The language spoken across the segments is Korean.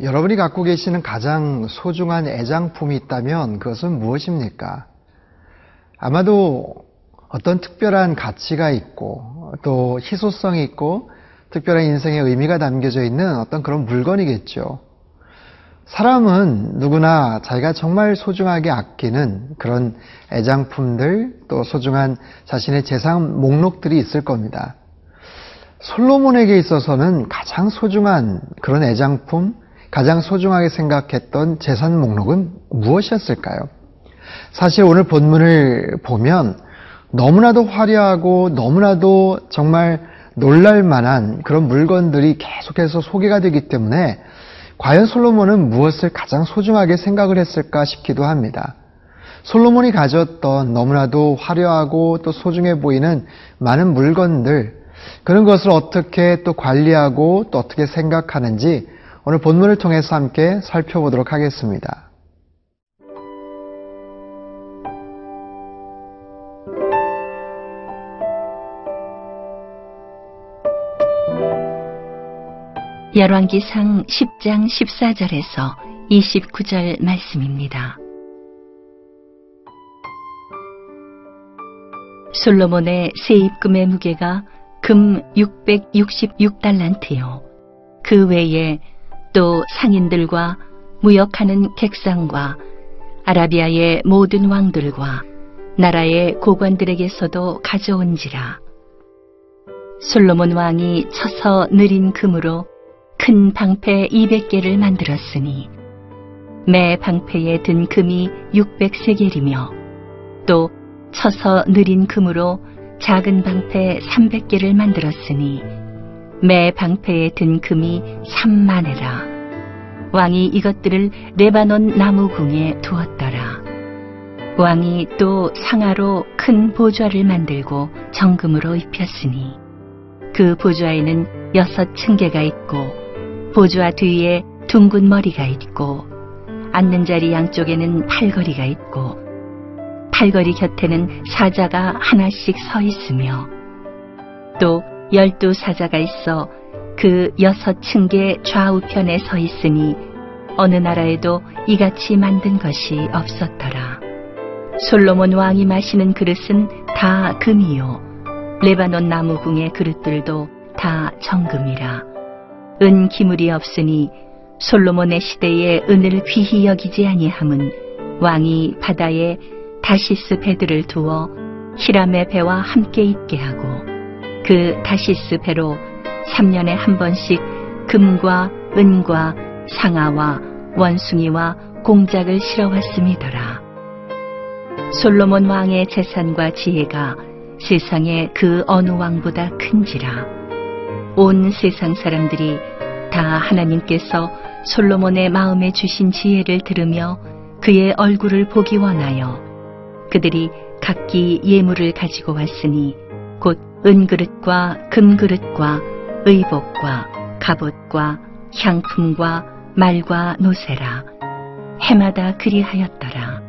여러분이 갖고 계시는 가장 소중한 애장품이 있다면 그것은 무엇입니까? 아마도 어떤 특별한 가치가 있고 또 희소성이 있고 특별한 인생의 의미가 담겨져 있는 어떤 그런 물건이겠죠. 사람은 누구나 자기가 정말 소중하게 아끼는 그런 애장품들, 또 소중한 자신의 재산 목록들이 있을 겁니다. 솔로몬에게 있어서는 가장 소중한 그런 애장품, 가장 소중하게 생각했던 재산 목록은 무엇이었을까요? 사실 오늘 본문을 보면 너무나도 화려하고 너무나도 정말 놀랄만한 그런 물건들이 계속해서 소개가 되기 때문에 과연 솔로몬은 무엇을 가장 소중하게 생각을 했을까 싶기도 합니다. 솔로몬이 가졌던 너무나도 화려하고 또 소중해 보이는 많은 물건들, 그런 것을 어떻게 또 관리하고 또 어떻게 생각하는지 오늘 본문을 통해서 함께 살펴보도록 하겠습니다. 열왕기상 10장 14절에서 29절 말씀입니다. 솔로몬의 세입금의 무게가 금 666달란트요. 그 외에 또 상인들과 무역하는 객상과 아라비아의 모든 왕들과 나라의 고관들에게서도 가져온지라. 솔로몬 왕이 쳐서 느린 금으로 큰 방패 200개를 만들었으니 매 방패에 든 금이 600세겔이며 또 쳐서 느린 금으로 작은 방패 300개를 만들었으니 매 방패에 든 금이 3만회라. 왕이 이것들을 레바논 나무궁에 두었더라. 왕이 또 상아로 큰 보좌를 만들고 정금으로 입혔으니 그 보좌에는 6층계가 있고 보좌 뒤에 둥근 머리가 있고 앉는 자리 양쪽에는 팔걸이가 있고 팔걸이 곁에는 사자가 하나씩 서 있으며 또 12사자가 있어 그 6층계 좌우편에 서 있으니 어느 나라에도 이같이 만든 것이 없었더라. 솔로몬 왕이 마시는 그릇은 다 금이요 레바논 나무궁의 그릇들도 다 정금이라. 은 기물이 없으니 솔로몬의 시대에 은을 귀히 여기지 아니함은 왕이 바다에 다시스 배들을 두어 히람의 배와 함께 있게 하고 그 다시스 배로 3년에 한 번씩 금과 은과 상아와 원숭이와 공작을 실어왔음이더라. 솔로몬 왕의 재산과 지혜가 세상의 그 어느 왕보다 큰지라. 온 세상 사람들이 다 하나님께서 솔로몬의 마음에 주신 지혜를 들으며 그의 얼굴을 보기 원하여 그들이 각기 예물을 가지고 왔으니 곧 은그릇과 금그릇과 의복과 갑옷과 향품과 말과 노새라. 해마다 그리하였더라.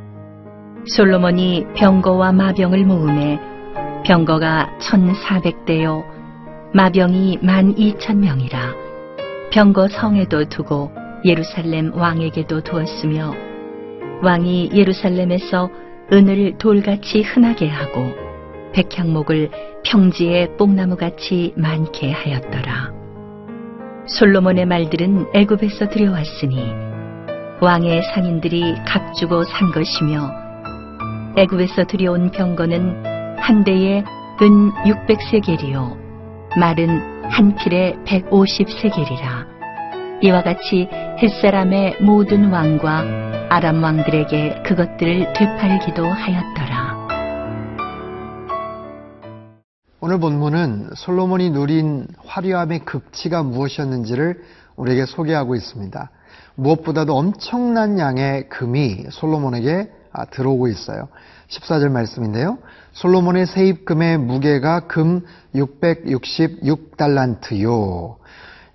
솔로몬이 병거와 마병을 모으매 병거가 1400대요 마병이 12,000명이라. 병거 성에도 두고 예루살렘 왕에게도 두었으며 왕이 예루살렘에서 은을 돌같이 흔하게 하고 백향목을 평지에 뽕나무같이 많게 하였더라. 솔로몬의 말들은 애굽에서 들여왔으니 왕의 상인들이 값주고 산 것이며 애굽에서 들여온 병거는 한 대에 은 600세겔이요 말은 한 필에 150세겔이라. 이와 같이 햇사람의 모든 왕과 아람 왕들에게 그것들을 되팔기도 하였더라. 오늘 본문은 솔로몬이 누린 화려함의 극치가 무엇이었는지를 우리에게 소개하고 있습니다. 무엇보다도 엄청난 양의 금이 솔로몬에게 들어오고 있어요. 14절 말씀인데요. 솔로몬의 세입금의 무게가 금 666달란트요.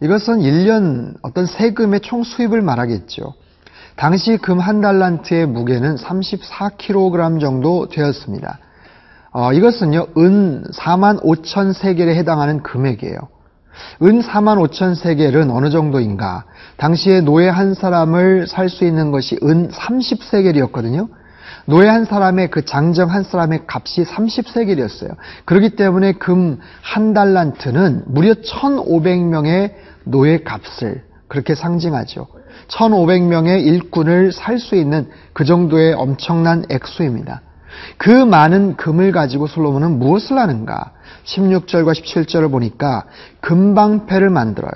이것은 1년 어떤 세금의 총 수입을 말하겠죠. 당시 금 한 달란트의 무게는 34kg 정도 되었습니다. 이것은요, 은 45,000세겔에 해당하는 금액이에요. 은 45,000세겔은 어느 정도인가? 당시에 노예 한 사람을 살 수 있는 것이 은 30세겔이었거든요. 노예 한 사람의 그 장정 한 사람의 값이 30세겔이었어요. 그렇기 때문에 금 한 달란트는 무려 1,500명의 노예 값을 그렇게 상징하죠. 1,500명의 일꾼을 살 수 있는 그 정도의 엄청난 액수입니다. 그 많은 금을 가지고 솔로몬은 무엇을 하는가? 16절과 17절을 보니까 금방패를 만들어요.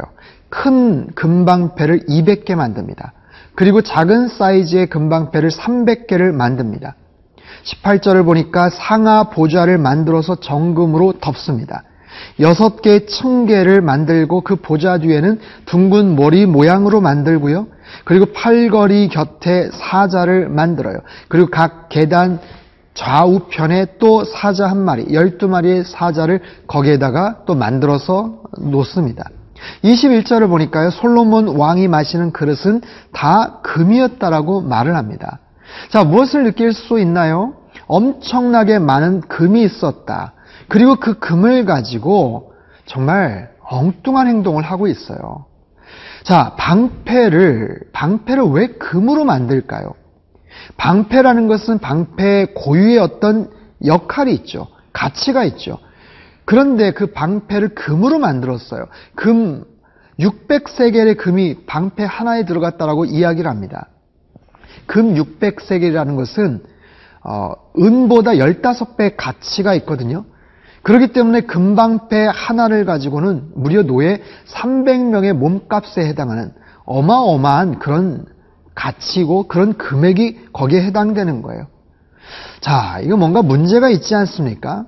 큰 금방패를 200개 만듭니다. 그리고 작은 사이즈의 금방패를 300개를 만듭니다. 18절을 보니까 상하 보좌를 만들어서 정금으로 덮습니다. 6개의 층계를 만들고 그 보좌 뒤에는 둥근 머리 모양으로 만들고요. 그리고 팔걸이 곁에 사자를 만들어요. 그리고 각 계단 좌우편에 또 사자 한 마리, 12마리의 사자를 거기에다가 또 만들어서 놓습니다. 21절을 보니까요, 솔로몬 왕이 마시는 그릇은 다 금이었다라고 말을 합니다. 자, 무엇을 느낄 수 있나요? 엄청나게 많은 금이 있었다. 그리고 그 금을 가지고 정말 엉뚱한 행동을 하고 있어요. 자, 방패를 왜 금으로 만들까요? 방패라는 것은 방패 고유의 어떤 역할이 있죠. 가치가 있죠. 그런데 그 방패를 금으로 만들었어요. 금 600세겔의 금이 방패 하나에 들어갔다라고 이야기를 합니다. 금 600세겔이라는 것은 은보다 15배 가치가 있거든요. 그렇기 때문에 금방패 하나를 가지고는 무려 노예 300명의 몸값에 해당하는 어마어마한 그런 가치고 그런 금액이 거기에 해당되는 거예요. 자, 이거 뭔가 문제가 있지 않습니까?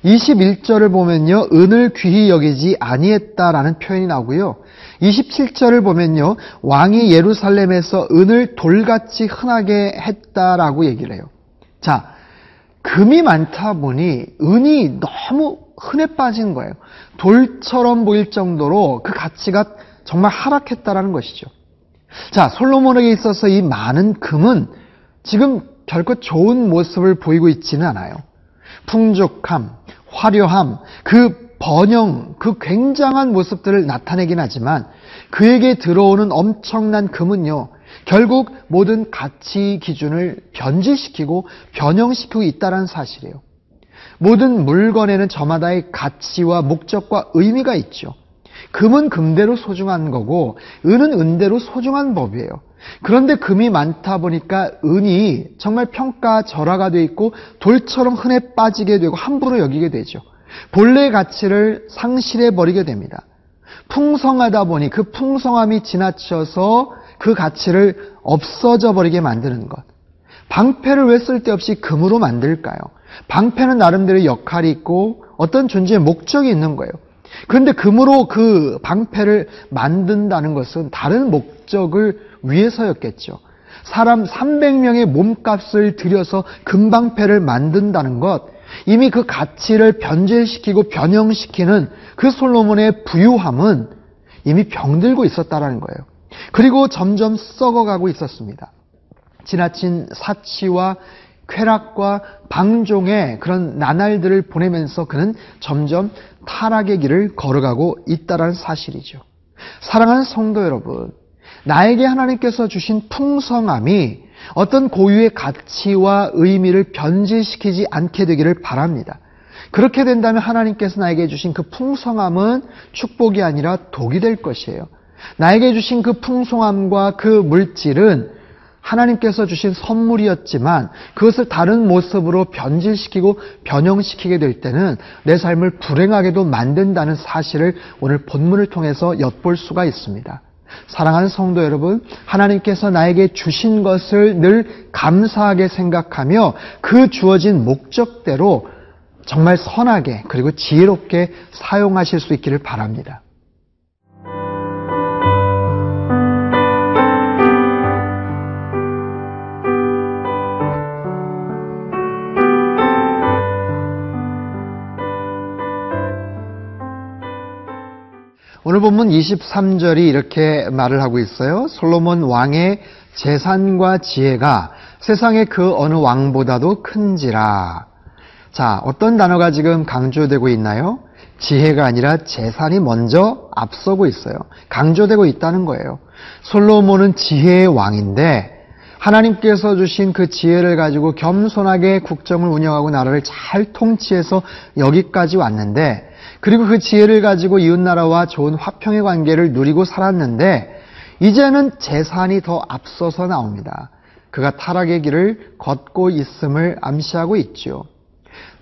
21절을 보면요, 은을 귀히 여기지 아니했다라는 표현이 나오고요. 27절을 보면요, 왕이 예루살렘에서 은을 돌같이 흔하게 했다라고 얘기를 해요. 자, 금이 많다 보니 은이 너무 흔해 빠진 거예요. 돌처럼 보일 정도로 그 가치가 정말 하락했다라는 것이죠. 자, 솔로몬에게 있어서 이 많은 금은 지금 결코 좋은 모습을 보이고 있지는 않아요. 풍족함, 화려함, 그 번영, 그 굉장한 모습들을 나타내긴 하지만 그에게 들어오는 엄청난 금은요, 결국 모든 가치 기준을 변질시키고 변형시키고 있다는 사실이에요. 모든 물건에는 저마다의 가치와 목적과 의미가 있죠. 금은 금대로 소중한 거고 은은 은대로 소중한 법이에요. 그런데 금이 많다 보니까 은이 정말 평가절하가 돼 있고 돌처럼 흔해 빠지게 되고 함부로 여기게 되죠. 본래의 가치를 상실해 버리게 됩니다. 풍성하다 보니 그 풍성함이 지나쳐서 그 가치를 없어져 버리게 만드는 것. 방패를 왜 쓸데없이 금으로 만들까요? 방패는 나름대로 역할이 있고 어떤 존재의 목적이 있는 거예요. 그런데 금으로 그 방패를 만든다는 것은 다른 목적을 위해서였겠죠. 사람 300명의 몸값을 들여서 금방패를 만든다는 것, 이미 그 가치를 변질시키고 변형시키는 그 솔로몬의 부유함은 이미 병들고 있었다는 거예요. 그리고 점점 썩어가고 있었습니다. 지나친 사치와 쾌락과 방종의 그런 나날들을 보내면서 그는 점점 타락의 길을 걸어가고 있다는 사실이죠. 사랑하는 성도 여러분, 나에게 하나님께서 주신 풍성함이 어떤 고유의 가치와 의미를 변질시키지 않게 되기를 바랍니다. 그렇게 된다면 하나님께서 나에게 주신 그 풍성함은 축복이 아니라 독이 될 것이에요. 나에게 주신 그 풍성함과 그 물질은 하나님께서 주신 선물이었지만 그것을 다른 모습으로 변질시키고 변형시키게 될 때는 내 삶을 불행하게도 만든다는 사실을 오늘 본문을 통해서 엿볼 수가 있습니다. 사랑하는 성도 여러분, 하나님께서 나에게 주신 것을 늘 감사하게 생각하며 그 주어진 목적대로 정말 선하게 그리고 지혜롭게 사용하실 수 있기를 바랍니다. 오늘 본문 23절이 이렇게 말을 하고 있어요. 솔로몬 왕의 재산과 지혜가 세상의 그 어느 왕보다도 큰지라. 자, 어떤 단어가 지금 강조되고 있나요? 지혜가 아니라 재산이 먼저 앞서고 있어요. 강조되고 있다는 거예요. 솔로몬은 지혜의 왕인데 하나님께서 주신 그 지혜를 가지고 겸손하게 국정을 운영하고 나라를 잘 통치해서 여기까지 왔는데, 그리고 그 지혜를 가지고 이웃나라와 좋은 화평의 관계를 누리고 살았는데 이제는 재산이 더 앞서서 나옵니다. 그가 타락의 길을 걷고 있음을 암시하고 있죠.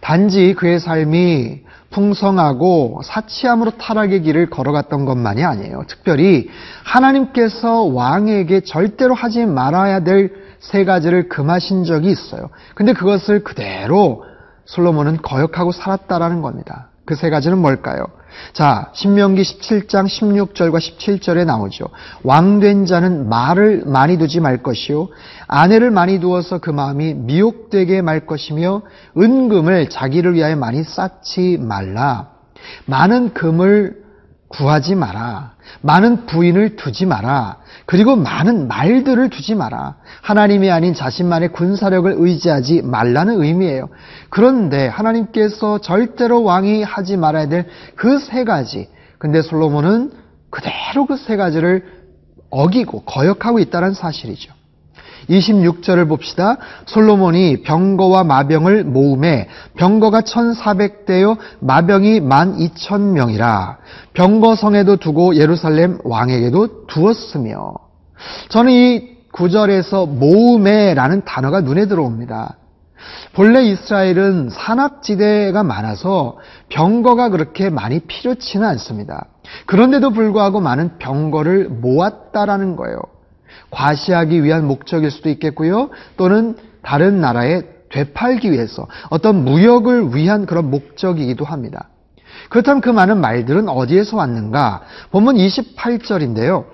단지 그의 삶이 풍성하고 사치함으로 타락의 길을 걸어갔던 것만이 아니에요. 특별히 하나님께서 왕에게 절대로 하지 말아야 될 세 가지를 금하신 적이 있어요. 근데 그것을 그대로 솔로몬은 거역하고 살았다라는 겁니다. 그 세 가지는 뭘까요? 자, 신명기 17장 16절과 17절에 나오죠. 왕된 자는 말을 많이 두지 말 것이요, 아내를 많이 두어서 그 마음이 미혹되게 말 것이며, 은금을 자기를 위하여 많이 쌓지 말라. 많은 금을 구하지 마라. 많은 부인을 두지 마라. 그리고 많은 말들을 두지 마라. 하나님이 아닌 자신만의 군사력을 의지하지 말라는 의미예요. 그런데 하나님께서 절대로 왕이 하지 말아야 될 그 세 가지, 근데 솔로몬은 그대로 그 세 가지를 어기고 거역하고 있다는 사실이죠. 26절을 봅시다. 솔로몬이 병거와 마병을 모음해 병거가 1400대요 마병이 12,000명이라 병거성에도 두고 예루살렘 왕에게도 두었으며. 저는 이 구절에서 모음해라는 단어가 눈에 들어옵니다. 본래 이스라엘은 산악지대가 많아서 병거가 그렇게 많이 필요치는 않습니다. 그런데도 불구하고 많은 병거를 모았다라는 거예요. 과시하기 위한 목적일 수도 있겠고요. 또는 다른 나라에 되팔기 위해서 어떤 무역을 위한 그런 목적이기도 합니다. 그렇다면 그 많은 말들은 어디에서 왔는가? 본문 28절인데요.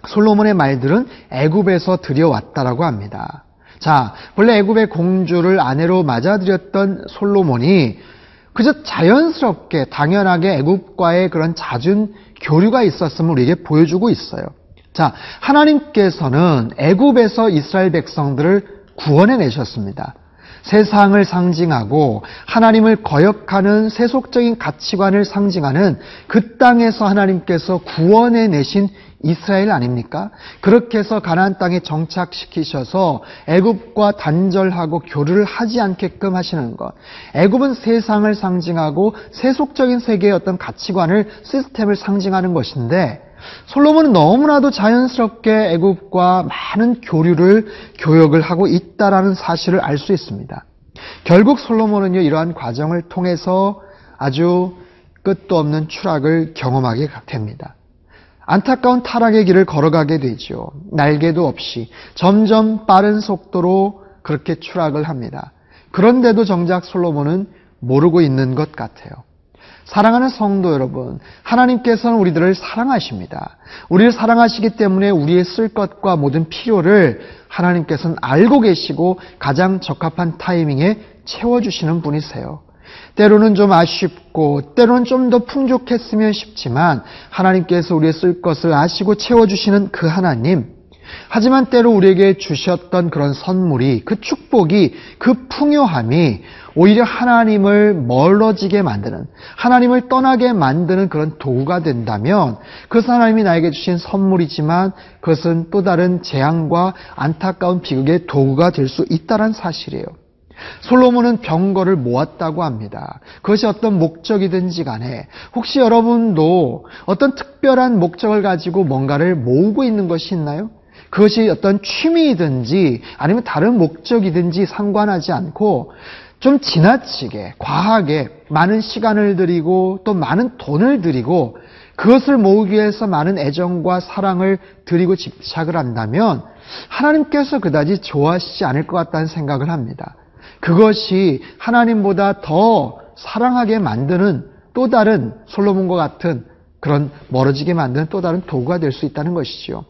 솔로몬의 말들은 애굽에서 들여왔다라고 합니다. 자, 본래 애굽의 공주를 아내로 맞아들였던 솔로몬이 그저 자연스럽게 당연하게 애굽과의 그런 잦은 교류가 있었음을 우리에게 보여주고 있어요. 자, 하나님께서는 애굽에서 이스라엘 백성들을 구원해 내셨습니다. 세상을 상징하고 하나님을 거역하는 세속적인 가치관을 상징하는 그 땅에서 하나님께서 구원해 내신 이스라엘 아닙니까? 그렇게 해서 가나안 땅에 정착시키셔서 애굽과 단절하고 교류를 하지 않게끔 하시는 것. 애굽은 세상을 상징하고 세속적인 세계의 어떤 가치관을, 시스템을 상징하는 것인데, 솔로몬은 너무나도 자연스럽게 애굽과 많은 교역을 하고 있다라는 사실을 알 수 있습니다. 결국 솔로몬은요, 이러한 과정을 통해서 아주 끝도 없는 추락을 경험하게 됩니다. 안타까운 타락의 길을 걸어가게 되죠. 날개도 없이 점점 빠른 속도로 그렇게 추락을 합니다. 그런데도 정작 솔로몬은 모르고 있는 것 같아요. 사랑하는 성도 여러분, 하나님께서는 우리들을 사랑하십니다. 우리를 사랑하시기 때문에 우리의 쓸 것과 모든 필요를 하나님께서는 알고 계시고 가장 적합한 타이밍에 채워주시는 분이세요. 때로는 좀 아쉽고 때로는 좀 더 풍족했으면 싶지만 하나님께서 우리의 쓸 것을 아시고 채워주시는 그 하나님, 하지만 때로 우리에게 주셨던 그런 선물이, 그 축복이, 그 풍요함이 오히려 하나님을 멀어지게 만드는, 하나님을 떠나게 만드는 그런 도구가 된다면 그것은 하나님이 나에게 주신 선물이지만 그것은 또 다른 재앙과 안타까운 비극의 도구가 될 수 있다는 사실이에요. 솔로몬은 병거를 모았다고 합니다. 그것이 어떤 목적이든지 간에 혹시 여러분도 어떤 특별한 목적을 가지고 뭔가를 모으고 있는 것이 있나요? 그것이 어떤 취미이든지 아니면 다른 목적이든지 상관하지 않고 좀 지나치게 과하게 많은 시간을 들이고 또 많은 돈을 들이고 그것을 모으기 위해서 많은 애정과 사랑을 들이고 집착을 한다면 하나님께서 그다지 좋아하시지 않을 것 같다는 생각을 합니다. 그것이 하나님보다 더 사랑하게 만드는 또 다른 솔로몬과 같은 그런 멀어지게 만드는 또 다른 도구가 될 수 있다는 것이죠.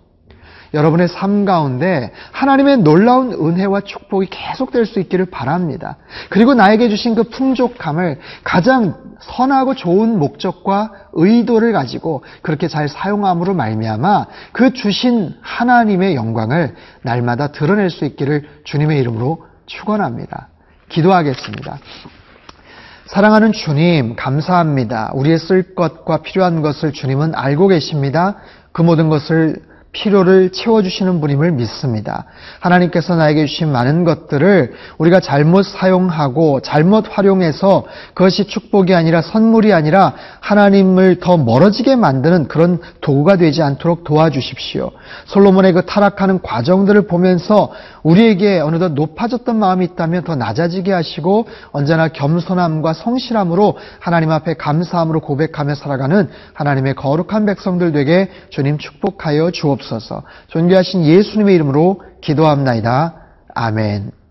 여러분의 삶 가운데 하나님의 놀라운 은혜와 축복이 계속될 수 있기를 바랍니다. 그리고 나에게 주신 그 풍족함을 가장 선하고 좋은 목적과 의도를 가지고 그렇게 잘 사용함으로 말미암아 그 주신 하나님의 영광을 날마다 드러낼 수 있기를 주님의 이름으로 축원합니다. 기도하겠습니다. 사랑하는 주님, 감사합니다. 우리의 쓸 것과 필요한 것을 주님은 알고 계십니다. 그 모든 것을 필요를 채워주시는 분임을 믿습니다. 하나님께서 나에게 주신 많은 것들을 우리가 잘못 사용하고 잘못 활용해서 그것이 축복이 아니라 선물이 아니라 하나님을 더 멀어지게 만드는 그런 도구가 되지 않도록 도와주십시오. 솔로몬의 그 타락하는 과정들을 보면서 우리에게 어느덧 높아졌던 마음이 있다면 더 낮아지게 하시고 언제나 겸손함과 성실함으로 하나님 앞에 감사함으로 고백하며 살아가는 하나님의 거룩한 백성들 되게 주님 축복하여 주옵소서. 존귀하신 예수님의 이름으로 기도합나이다. 아멘.